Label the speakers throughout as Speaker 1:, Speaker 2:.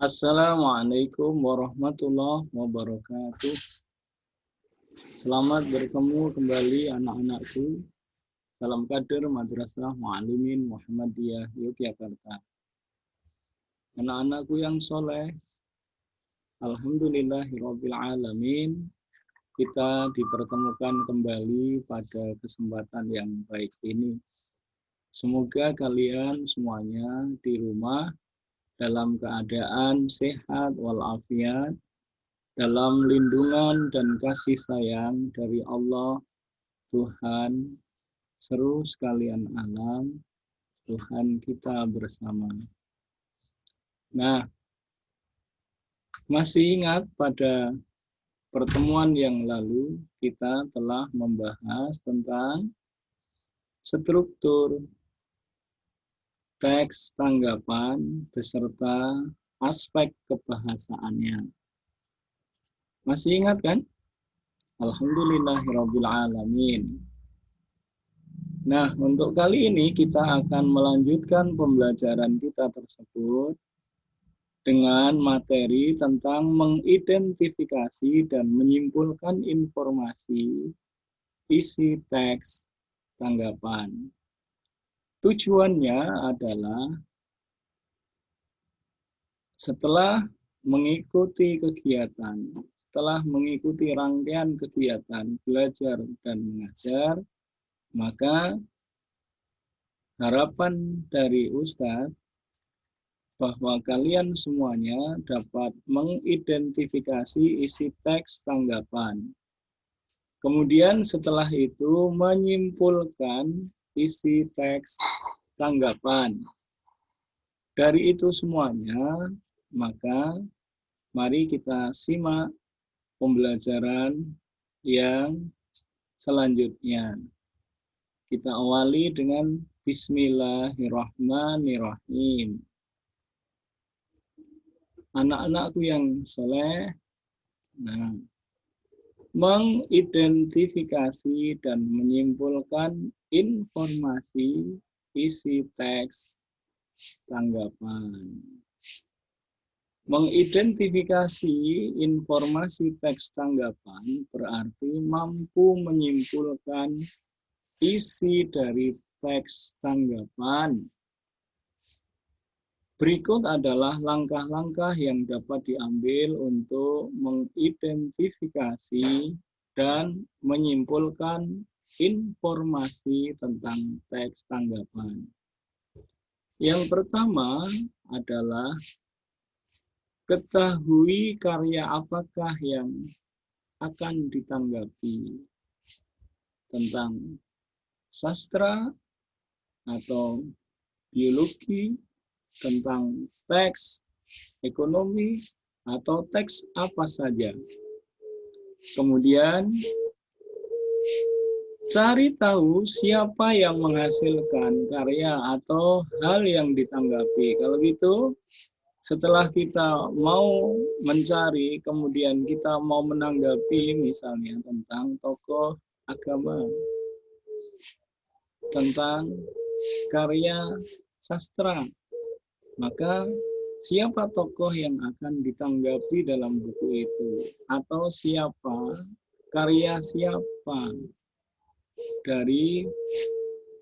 Speaker 1: Assalamualaikum warahmatullahi wabarakatuh. Selamat bertemu kembali anak-anakku dalam kader Madrasah Muallimin Muhammadiyah Yogyakarta. Anak-anakku yang soleh, alhamdulillahirabbil alamin, kita dipertemukan kembali pada kesempatan yang baik ini. Semoga kalian semuanya di rumah dalam keadaan sehat walafiat, dalam lindungan dan kasih sayang dari Allah, Tuhan, seru sekalian alam, Tuhan kita bersama. Nah, masih ingat pada pertemuan yang lalu kita telah membahas tentang struktur teks tanggapan beserta aspek kebahasaannya. Masih ingat kan? Alhamdulillahirabbil alamin. Nah, untuk kali ini kita akan melanjutkan pembelajaran kita tersebut dengan materi tentang mengidentifikasi dan menyimpulkan informasi isi teks tanggapan. Tujuannya adalah setelah mengikuti kegiatan, setelah mengikuti rangkaian kegiatan belajar dan mengajar, maka harapan dari Ustadz bahwa kalian semuanya dapat mengidentifikasi isi teks tanggapan. Kemudian setelah itu menyimpulkan isi teks tanggapan. Dari itu semuanya, maka mari kita simak pembelajaran yang selanjutnya. Kita awali dengan Bismillahirrahmanirrahim. Anak-anakku yang soleh, nah, mengidentifikasi dan menyimpulkan informasi isi teks tanggapan. Mengidentifikasi informasi teks tanggapan berarti mampu menyimpulkan isi dari teks tanggapan. Berikut adalah langkah-langkah yang dapat diambil untuk mengidentifikasi dan menyimpulkan informasi tentang teks tanggapan. Yang pertama adalah ketahui karya apakah yang akan ditanggapi, tentang sastra atau biologi, tentang teks ekonomi, atau teks apa saja. Kemudian cari tahu siapa yang menghasilkan karya atau hal yang ditanggapi. Kalau gitu, setelah kita mau mencari, kemudian kita mau menanggapi misalnya tentang tokoh agama, tentang karya sastra, maka siapa tokoh yang akan ditanggapi dalam buku itu? Atau siapa, karya siapa dari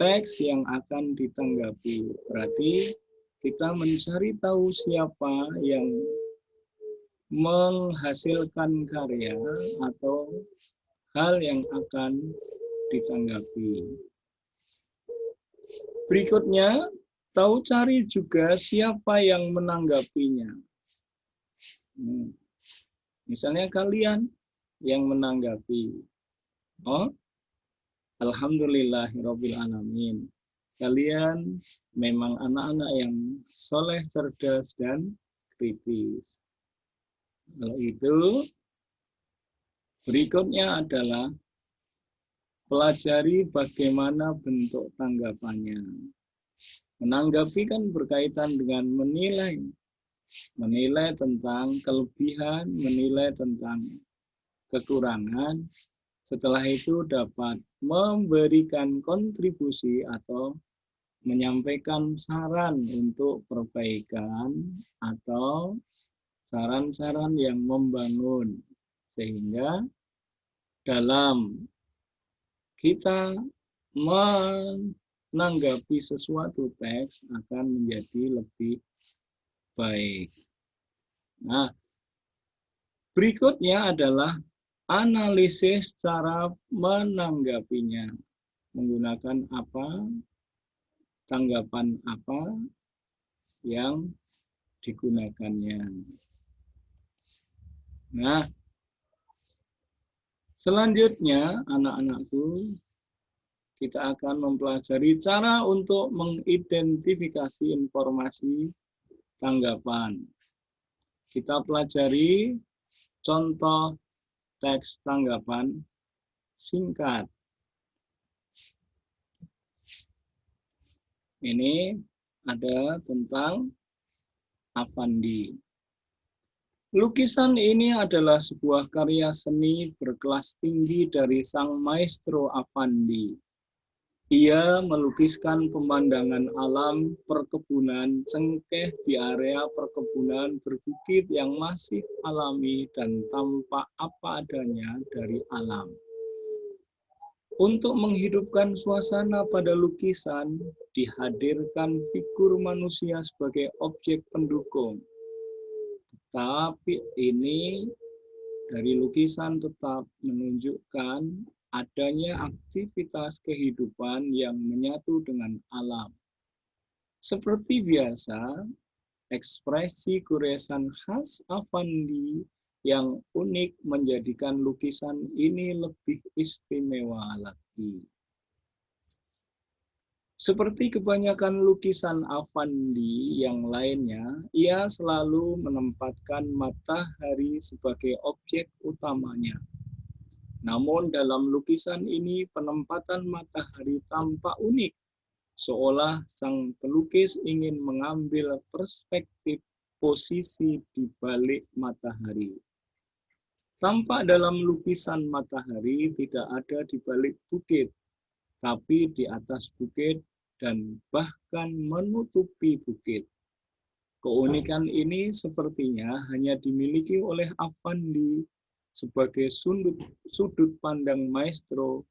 Speaker 1: teks yang akan ditanggapi? Berarti kita mencari tahu siapa yang menghasilkan karya atau hal yang akan ditanggapi. Berikutnya, tahu cari juga siapa yang menanggapinya. Misalnya kalian yang menanggapi. Oh, alhamdulillahirabbil alamin. Kalian memang anak-anak yang soleh, cerdas, dan kritis. Kalau itu, berikutnya adalah pelajari bagaimana bentuk tanggapannya. Menanggapi kan berkaitan dengan menilai. Menilai tentang kelebihan, menilai tentang kekurangan. Setelah itu dapat memberikan kontribusi atau menyampaikan saran untuk perbaikan atau saran-saran yang membangun, sehingga dalam kita menanggapi sesuatu teks akan menjadi lebih baik. Nah, berikutnya adalah analisis cara menanggapinya. Menggunakan apa, tanggapan apa yang digunakannya. Nah, selanjutnya anak-anakku, kita akan mempelajari cara untuk mengidentifikasi informasi tanggapan. Kita pelajari contoh teks tanggapan singkat. Ini ada tentang Avandi. Lukisan ini adalah sebuah karya seni berkelas tinggi dari sang maestro Avandi. Ia melukiskan pemandangan alam perkebunan cengkeh di area perkebunan berbukit yang masih alami dan tampak apa adanya dari alam. Untuk menghidupkan suasana pada lukisan, dihadirkan figur manusia sebagai objek pendukung. Tetapi ini dari lukisan tetap menunjukkan adanya aktivitas kehidupan yang menyatu dengan alam. Seperti biasa, ekspresi goresan khas Avandi yang unik menjadikan lukisan ini lebih istimewa lagi. Seperti kebanyakan lukisan Avandi yang lainnya, ia selalu menempatkan matahari sebagai objek utamanya. Namun dalam lukisan ini penempatan matahari tampak unik, seolah sang pelukis ingin mengambil perspektif posisi di balik matahari. Tampak dalam lukisan matahari tidak ada di balik bukit, tapi di atas bukit dan bahkan menutupi bukit. Keunikan ini sepertinya hanya dimiliki oleh Avandi sebagai sudut pandang maestro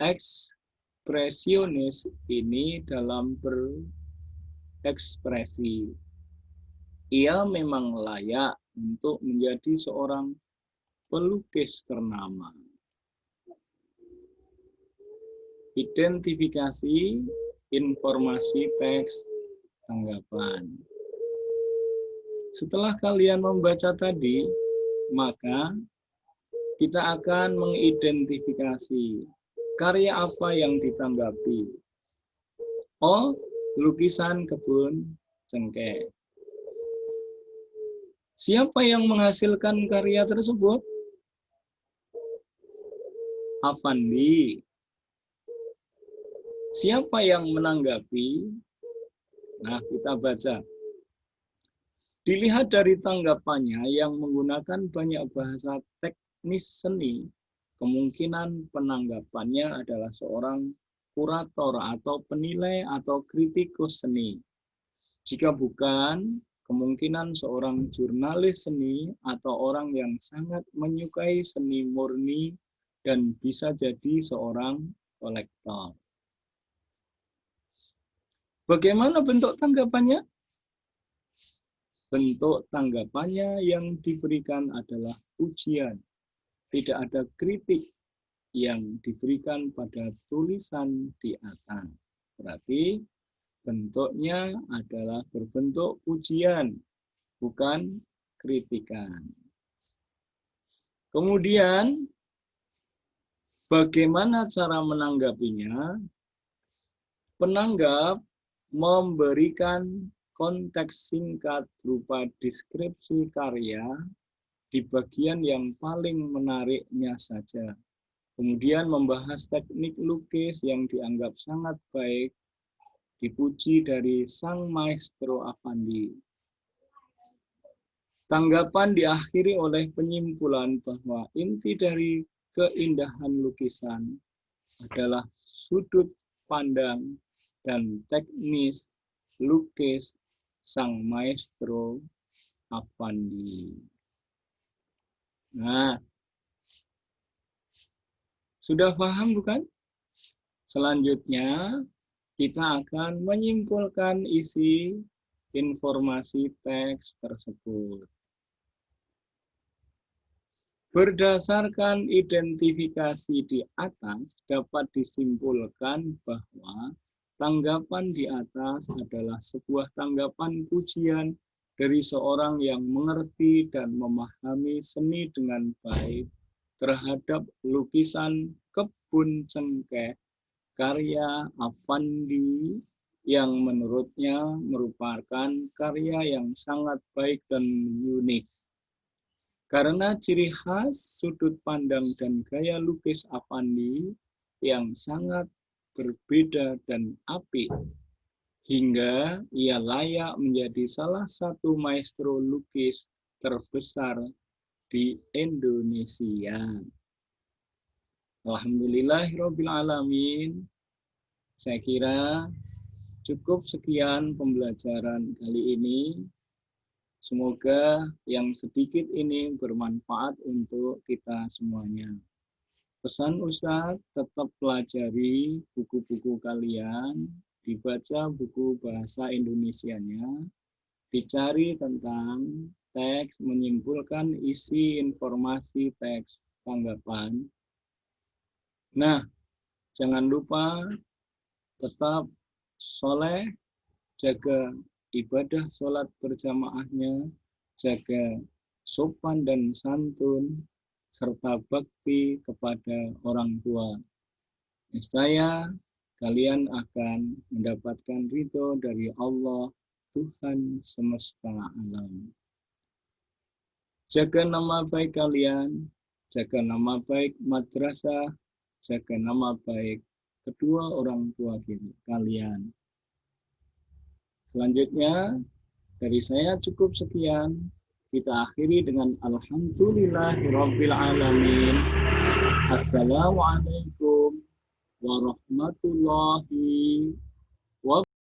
Speaker 1: ekspresionis ini dalam berekspresi. Ia memang layak untuk menjadi seorang pelukis ternama. Identifikasi informasi teks tanggapan. Setelah kalian membaca tadi, maka kita akan mengidentifikasi karya apa yang ditanggapi. Oh, lukisan kebun cengkeh. Siapa yang menghasilkan karya tersebut? Avandi. Siapa yang menanggapi? Nah, kita baca. Dilihat dari tanggapannya yang menggunakan banyak bahasa teknis seni, kemungkinan penanggapannya adalah seorang kurator atau penilai atau kritikus seni. Jika bukan, kemungkinan seorang jurnalis seni atau orang yang sangat menyukai seni murni dan bisa jadi seorang kolektor. Bagaimana bentuk tanggapannya? Bentuk tanggapannya yang diberikan adalah pujian. Tidak ada kritik yang diberikan pada tulisan di atas. Berarti bentuknya adalah berbentuk pujian, bukan kritikan. Kemudian, bagaimana cara menanggapinya? Penanggap memberikan konteks singkat berupa deskripsi karya di bagian yang paling menariknya saja. Kemudian membahas teknik lukis yang dianggap sangat baik, dipuji dari sang maestro Avandi. Tanggapan diakhiri oleh penyimpulan bahwa inti dari keindahan lukisan adalah sudut pandang dan teknis lukis sang maestro Afandi. Nah, sudah paham bukan? Selanjutnya, kita akan menyimpulkan isi informasi teks tersebut. Berdasarkan identifikasi di atas, dapat disimpulkan bahwa tanggapan di atas adalah sebuah tanggapan pujian dari seorang yang mengerti dan memahami seni dengan baik terhadap lukisan Kebun Cengkeh karya Afandi yang menurutnya merupakan karya yang sangat baik dan unik. Karena ciri khas, sudut pandang, dan gaya lukis Afandi yang sangat berbeda dan apik, hingga ia layak menjadi salah satu maestro lukis terbesar di Indonesia. Alhamdulillahirrabbilalamin. Saya kira cukup sekian pembelajaran kali ini. Semoga yang sedikit ini bermanfaat untuk kita semuanya. Pesan Ustadz, tetap pelajari buku-buku kalian, dibaca buku bahasa Indonesianya, dicari tentang teks, menyimpulkan isi informasi teks tanggapan. Nah, jangan lupa tetap soleh, jaga ibadah sholat berjamaahnya, jaga sopan dan santun, serta bakti kepada orang tua. Niscaya kalian akan mendapatkan ridho dari Allah, Tuhan semesta alam. Jaga nama baik kalian, jaga nama baik madrasah, jaga nama baik kedua orang tua kalian. Selanjutnya, dari saya cukup sekian. Kita akhiri dengan Alhamdulillahirrabbilalamin. Assalamualaikum warahmatullahi